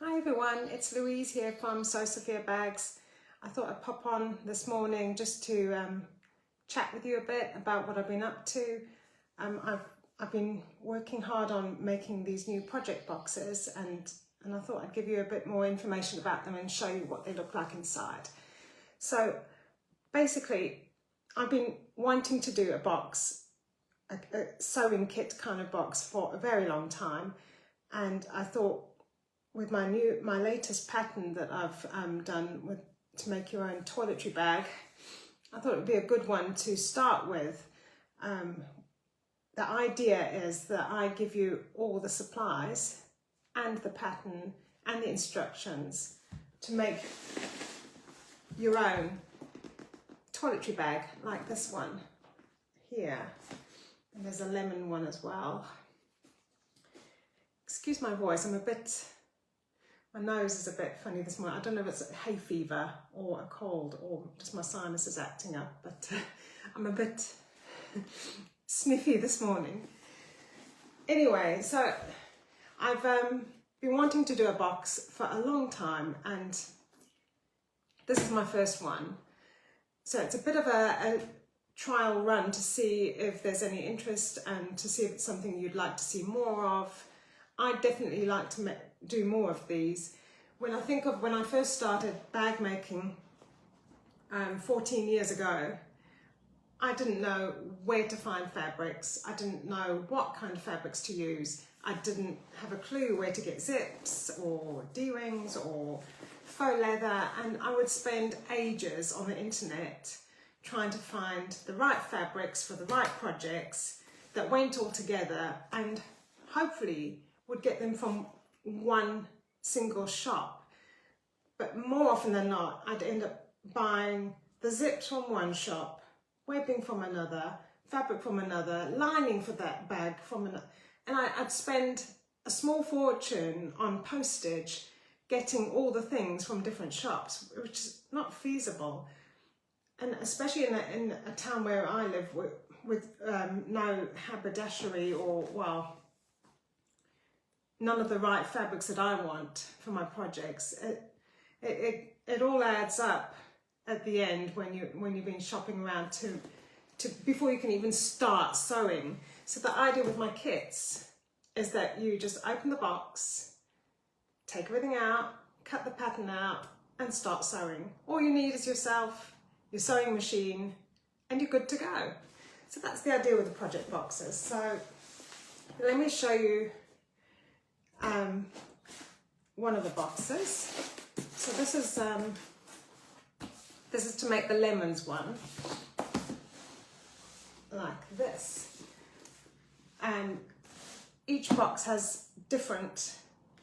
Hi everyone, it's Louise here from So Sophia Bags. I thought I'd pop on this morning just to chat with you a bit about what I've been up to. I've been working hard on making these new project boxes and I thought I'd give you a bit more information about them and show you what they look like inside. So basically, I've been wanting to do a box, a sewing kit kind of box for a very long time, and I thought with my latest pattern that I've done to make your own toiletry bag, I thought it would be a good one to start with. The idea is that I give you all the supplies and the pattern and the instructions to make your own toiletry bag like this one here. And there's a lemon one as well. Excuse my voice, my nose is a bit funny this morning. I don't know if it's hay fever or a cold or just my sinuses acting up, but I'm a bit sniffy this morning. Anyway, so I've been wanting to do a box for a long time, and this is my first one. So it's a bit of a trial run to see if there's any interest and to see if it's something you'd like to see more of. I'd definitely like to do more of these. When I think of when I first started bag making 14 years ago, I didn't know where to find fabrics. I didn't know what kind of fabrics to use. I didn't have a clue where to get zips or D-rings or faux leather, and I would spend ages on the internet trying to find the right fabrics for the right projects that went all together and hopefully would get them from one single shop. But more often than not, I'd end up buying the zips from one shop, webbing from another, fabric from another, lining for that bag from another, and I'd spend a small fortune on postage getting all the things from different shops, which is not feasible. And especially in a town where I live with no haberdashery or, well, none of the right fabrics that I want for my projects. It all adds up at the end when you've been shopping around to before you can even start sewing. So the idea with my kits is that you just open the box, take everything out, cut the pattern out, and start sewing. All you need is yourself, your sewing machine, and you're good to go. So that's the idea with the project boxes. So let me show you one of the boxes. So this is to make the lemons one, like this. And each box has a different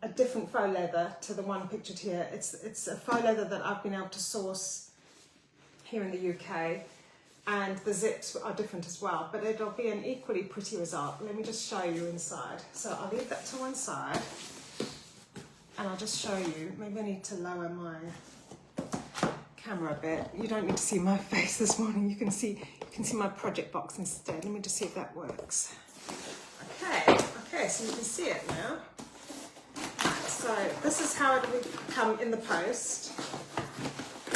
faux leather to the one pictured here. It's a faux leather that I've been able to source here in the UK, and the zips are different as well, but it'll be an equally pretty result. Let me just show you inside. So I'll leave that to one side and I'll just show you. Maybe I need to lower my camera a bit. You don't need to see my face this morning. You can see my project box instead. Let me just see if that works. Okay, so you can see it now. So this is how it will come in the post.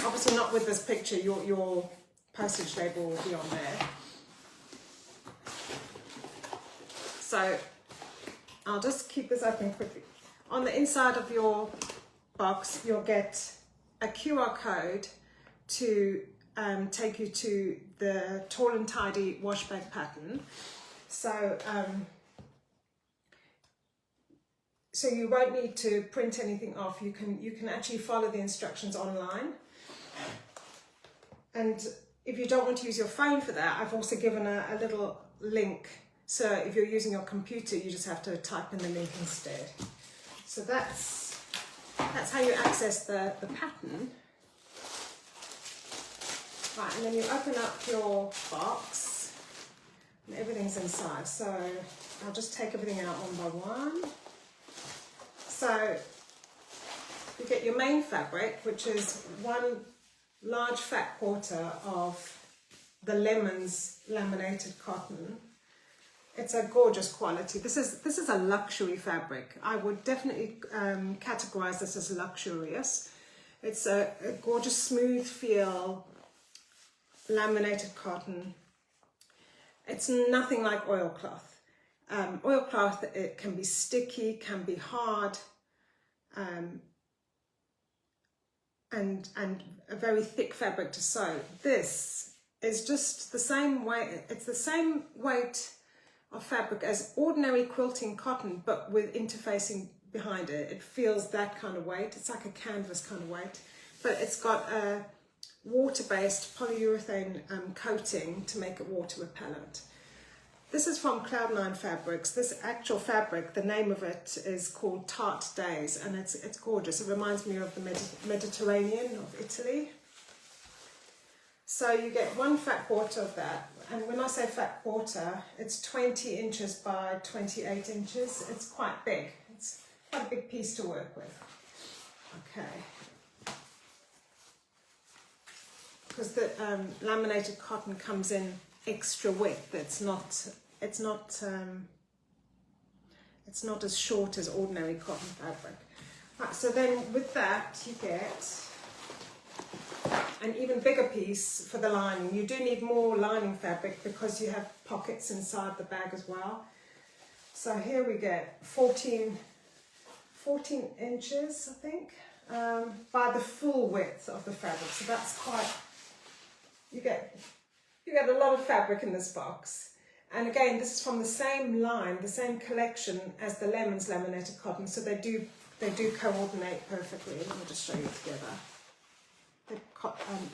Obviously not with this picture, your postage label will be on there. So I'll just keep this open quickly. On the inside of your box, you'll get a QR code to take you to the Tall and Tidy wash bag pattern. So you won't need to print anything off. You can actually follow the instructions online. And if you don't want to use your phone for that, I've also given a little link. So if you're using your computer, you just have to type in the link instead. So that's how you access the pattern. Right, and then you open up your box and everything's inside. So I'll just take everything out one by one. So you get your main fabric, which is one large fat quarter of the lemons laminated cotton. It's a gorgeous quality. This is a luxury fabric. I would definitely categorize this as luxurious. It's a gorgeous smooth feel, laminated cotton. It's nothing like oilcloth. Oilcloth, it can be sticky, can be hard, and a very thick fabric to sew. This is just the same weight. It's the same weight of fabric as ordinary quilting cotton, but with interfacing behind it. It feels that kind of weight. It's like a canvas kind of weight, but it's got a water-based polyurethane coating to make it water repellent. This is from Cloud9 Fabrics. This actual fabric, the name of it is called Tart Days, and it's gorgeous. It reminds me of the Mediterranean of Italy. So you get 1 fat quarter of that, and when I say fat quarter, it's 20 inches by 28 inches. It's quite big. It's quite a big piece to work with. Okay. Because the laminated cotton comes in extra width. It's not as short as ordinary cotton fabric. Right, so then with that you get an even bigger piece for the lining. You do need more lining fabric because you have pockets inside the bag as well. So here we get 14 inches, I think, by the full width of the fabric. So that's quite, you get a lot of fabric in this box. And again, this is from the same line, the same collection as the Lemons laminated cotton, so they do coordinate perfectly. Let me just show you together.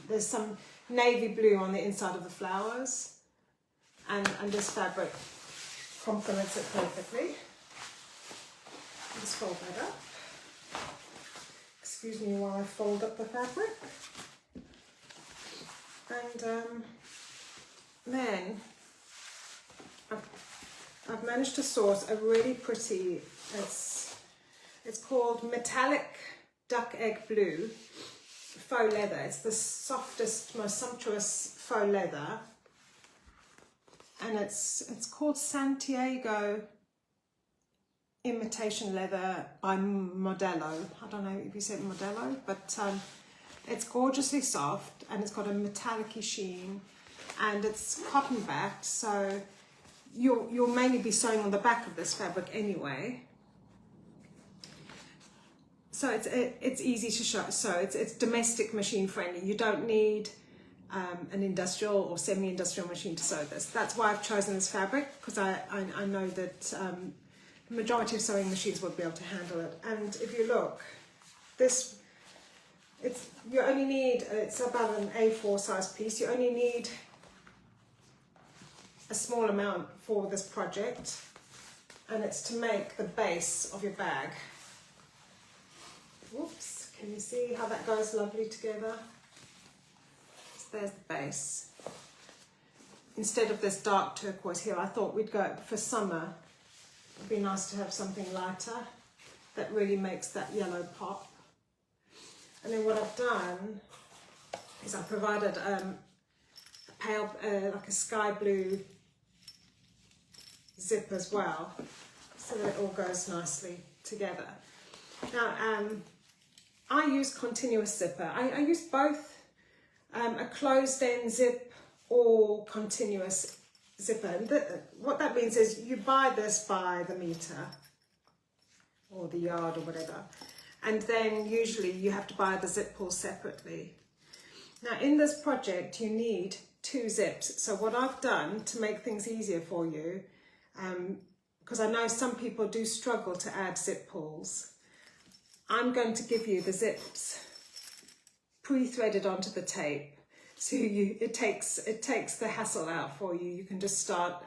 There's some navy blue on the inside of the flowers, and this fabric complements it perfectly. Just fold that up. Excuse me while I fold up the fabric. And then I've managed to source a really pretty, it's called Metallic Duck Egg Blue faux leather. It's the softest, most sumptuous faux leather, and it's called Santiago Imitation Leather by Modelo. I don't know if you said Modelo, but it's gorgeously soft, and it's got a metallic-y sheen, and it's cotton backed, so you'll mainly be sewing on the back of this fabric anyway. So it's easy to sew. It's domestic machine friendly. You don't need an industrial or semi-industrial machine to sew this. That's why I've chosen this fabric, because I know that the majority of sewing machines will be able to handle it. And if you look, you only need, it's about an A4 size piece. You only need a small amount for this project, and it's to make the base of your bag. Whoops, can you see how that goes lovely together? So there's the base. Instead of this dark turquoise here, I thought we'd go for summer. It'd be nice to have something lighter that really makes that yellow pop. And then what I've done is I provided a pale, like a sky blue zip as well, so that it all goes nicely together. Now, I use continuous zipper. I use both a closed end zip or continuous zipper. And what that means is you buy this by the meter or the yard or whatever, and then usually you have to buy the zip pull separately. Now in this project you need 2 zips. So what I've done to make things easier for you, because I know some people do struggle to add zip pulls, I'm going to give you the zips pre-threaded onto the tape, so it takes the hassle out for you. You can just start.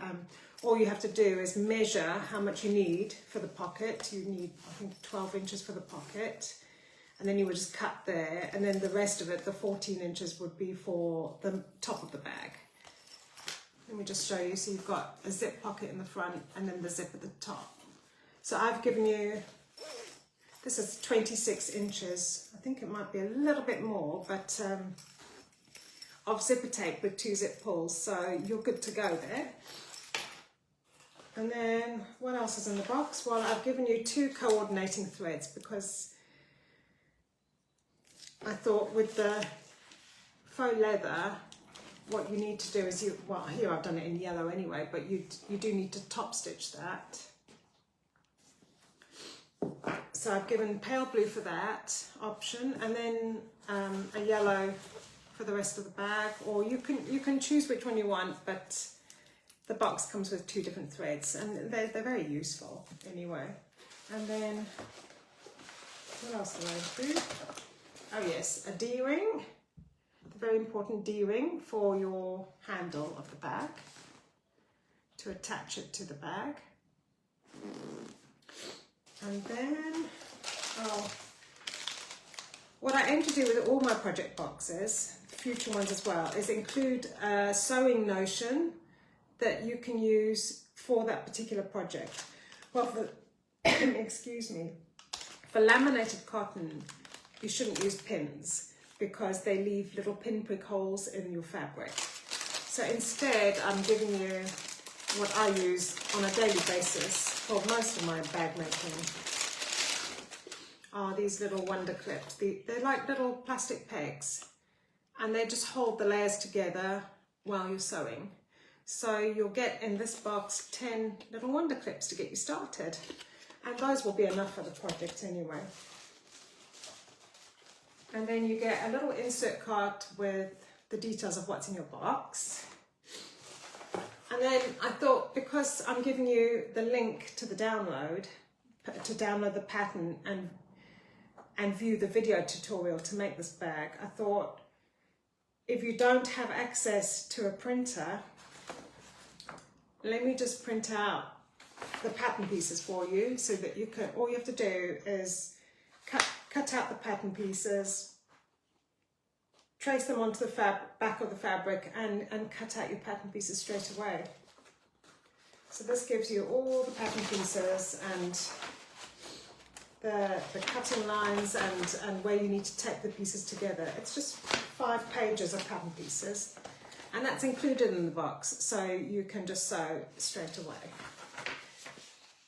All you have to do is measure how much you need for the pocket. You need, I think, 12 inches for the pocket, and then you would just cut there, and then the rest of it, the 14 inches, would be for the top of the bag. Let me just show you. So you've got a zip pocket in the front and then the zip at the top. So I've given you, this is 26 inches. I think it might be a little bit more, but of zipper tape with 2 zip pulls, so you're good to go there. And then what else is in the box? Well, I've given you 2 coordinating threads because I thought with the faux leather, what you need to do is well, here I've done it in yellow anyway, but you do need to top stitch that. So I've given pale blue for that option, and then a yellow for the rest of the bag, or you can choose which one you want, but the box comes with 2 different threads, and they're very useful anyway. And then what else do I do? Oh yes, a D-ring, the very important D-ring for your handle of the bag to attach it to the bag. And then, what I aim to do with all my project boxes, future ones as well, is include a sewing notion that you can use for that particular project. Well, for excuse me, for laminated cotton, you shouldn't use pins because they leave little pinprick holes in your fabric. So instead, I'm giving you what I use on a daily basis for most of my bag making are these little wonderclips. They're like little plastic pegs, and they just hold the layers together while you're sewing. So you'll get in this box 10 little wonderclips to get you started, and those will be enough for the project anyway. And then you get a little insert card with the details of what's in your box. And then I thought, because I'm giving you the link to the download, to download the pattern and view the video tutorial to make this bag, I thought if you don't have access to a printer, let me just print out the pattern pieces for you so that you can, all you have to do is cut out the pattern pieces, trace them onto the back of the fabric and cut out your pattern pieces straight away. So this gives you all the pattern pieces and the cutting lines and where you need to tape the pieces together. It's just 5 pages of pattern pieces, and that's included in the box, so you can just sew straight away.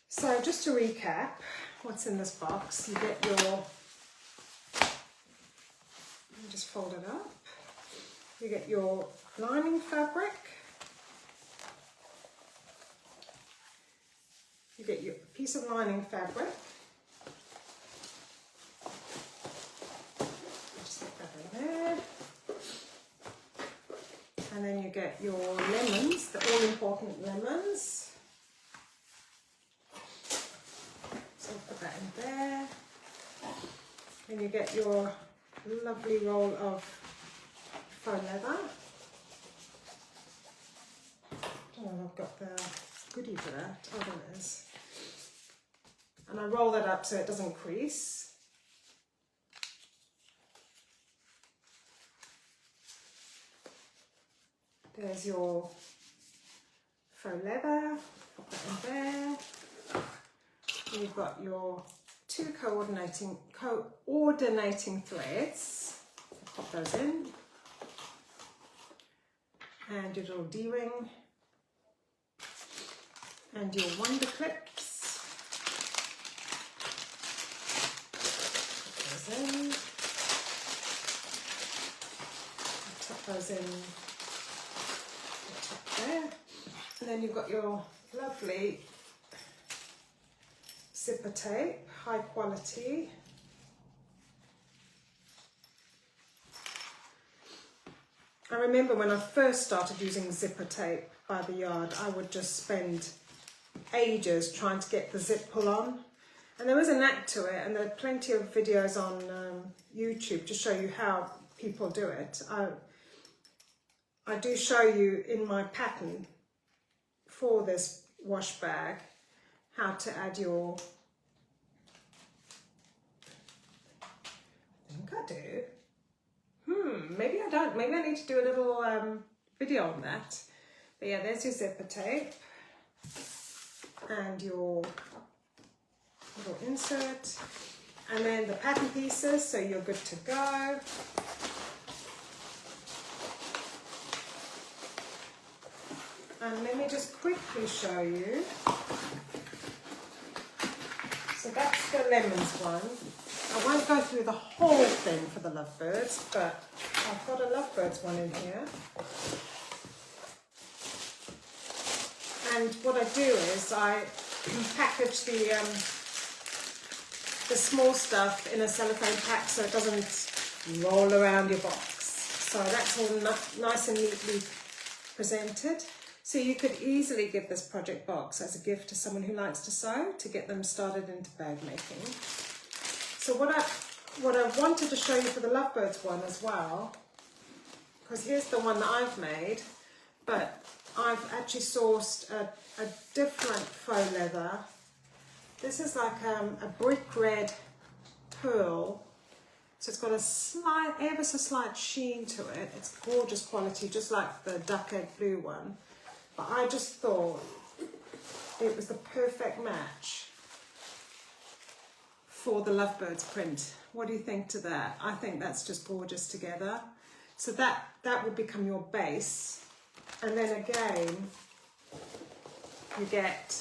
So just to recap what's in this box, you get your, just fold it up, you get your lining fabric, you get your piece of lining fabric, just put that in there, and then you get your lemons, the all important lemons, so put that in there, then you get your lovely roll of faux leather. I don't know if I've got the goodie for that. Oh, there it is. And I roll that up so it doesn't crease. There's your faux leather. Put that in there. And you've got your 2 coordinating threads. Pop those in. And your little D-ring. And your wonderclips. Put those in. Tuck those in the top there. And then you've got your lovely zipper tape, high quality. I remember when I first started using zipper tape by the yard, I would just spend ages trying to get the zip pull on, and there was a knack to it, and there are plenty of videos on YouTube to show you how people do it. I do show you in my pattern for this wash bag how to add your, I think I do. Maybe I don't. Maybe I need to do a little video on that. But yeah, there's your zipper tape and your little insert, and then the pattern pieces, so you're good to go. And let me just quickly show you So that's the lemons one. I won't go through the whole thing for the lovebirds, but I've got a lovebirds one in here. And what I do is I package the small stuff in a cellophane pack so it doesn't roll around your box. So that's all nice and neatly presented. So you could easily give this project box as a gift to someone who likes to sew to get them started into bag making. So what I wanted to show you for the lovebirds one as well, because here's the one that I've made, but I've actually sourced a different faux leather. This is like a brick red pearl. So it's got a ever so slight sheen to it. It's gorgeous quality, just like the duck egg blue one. But I just thought it was the perfect match for the lovebirds print. What do you think to that? I think that's just gorgeous together. So that would become your base. And then again, you get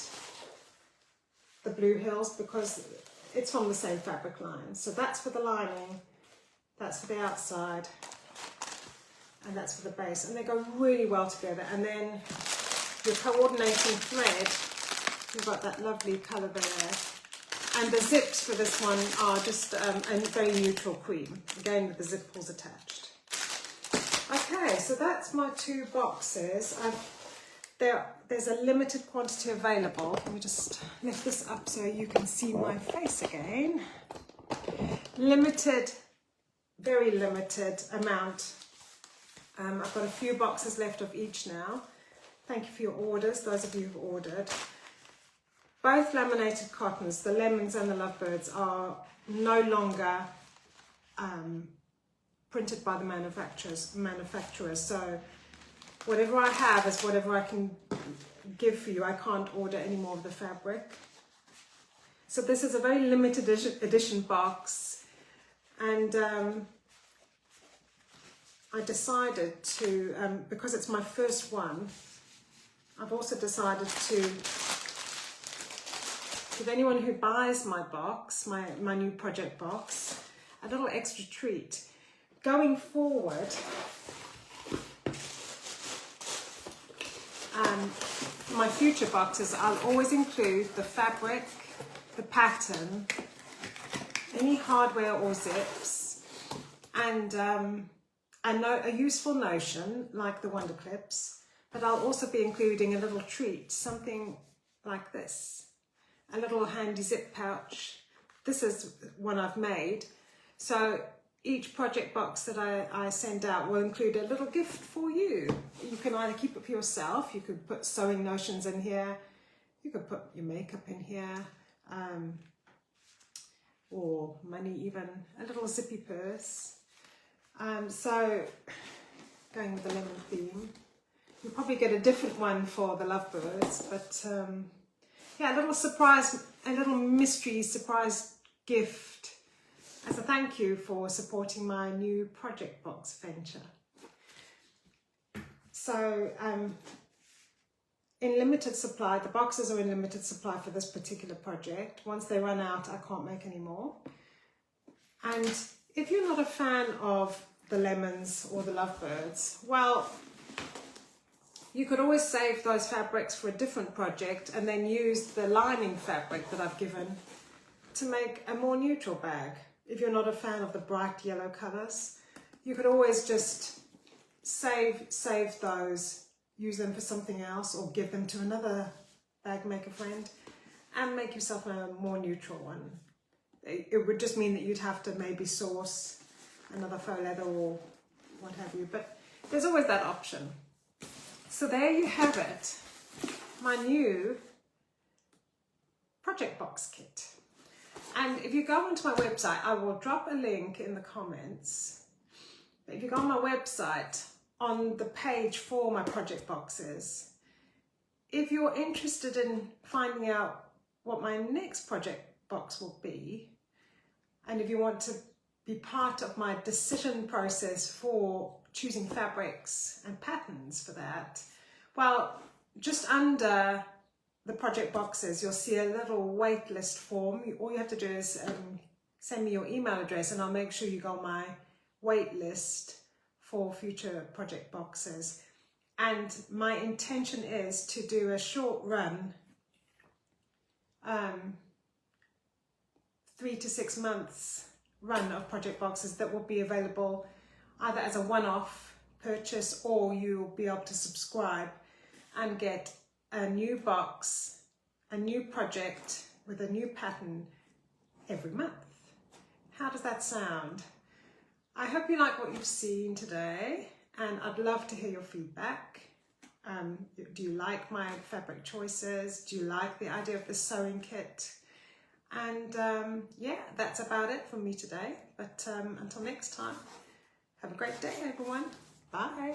the Blue Hills because it's from the same fabric line. So that's for the lining, that's for the outside, and that's for the base. And they go really well together. And then your coordinating thread, you've got that lovely colour there. And the zips for this one are just a very neutral cream, again with the zip pulls attached. Okay, so that's my two boxes. There's a limited quantity available. Let me just lift this up so you can see my face again. Limited, very limited amount. I've got a few boxes left of each now. Thank you for your orders, those of you who've ordered. Both laminated cottons, the lemons and the lovebirds, are no longer printed by the manufacturers. So whatever I have is whatever I can give for you. I can't order any more of the fabric. So this is a very limited edition box, and I decided to, because it's my first one, I've also decided to give anyone who buys my box, my new project box, a little extra treat. Going forward, my future boxes, I'll always include the fabric, the pattern, any hardware or zips, and a useful notion like the wonderclips. But I'll also be including a little treat, something like this, a little handy zip pouch. This is one I've made. So each project box that I send out will include a little gift for you. You can either keep it for yourself, you could put sewing notions in here, you could put your makeup in here, or money even, a little zippy purse. So going with the lemon theme. You'll probably get a different one for the lovebirds, but yeah, a little surprise, a little mystery surprise gift as a thank you for supporting my new project box venture. So in limited supply, the boxes are in limited supply for this particular project. Once they run out, I can't make any more. And if you're not a fan of the lemons or the lovebirds, well, you could always save those fabrics for a different project and then use the lining fabric that I've given to make a more neutral bag. If you're not a fan of the bright yellow colours, you could always just save those, use them for something else, or give them to another bag maker friend and make yourself a more neutral one. It would just mean that you'd have to maybe source another faux leather or what have you, but there's always that option. So there you have it, my new project box kit. And if you go onto my website, I will drop a link in the comments. If you go on my website, on the page for my project boxes, if you're interested in finding out what my next project box will be, and if you want to be part of my decision process for choosing fabrics and patterns for that, well, just under the project boxes, you'll see a little wait list form. All you have to do is send me your email address and I'll make sure you go on my wait list for future project boxes. And my intention is to do a short run, 3 to 6 months run of project boxes that will be available either as a one-off purchase, or you'll be able to subscribe and get a new box, a new project with a new pattern every month. How does that sound? I hope you like what you've seen today, and I'd love to hear your feedback. Do you like my fabric choices? Do you like the idea of the sewing kit? And yeah, that's about it from me today. But until next time, have a great day, everyone. Bye.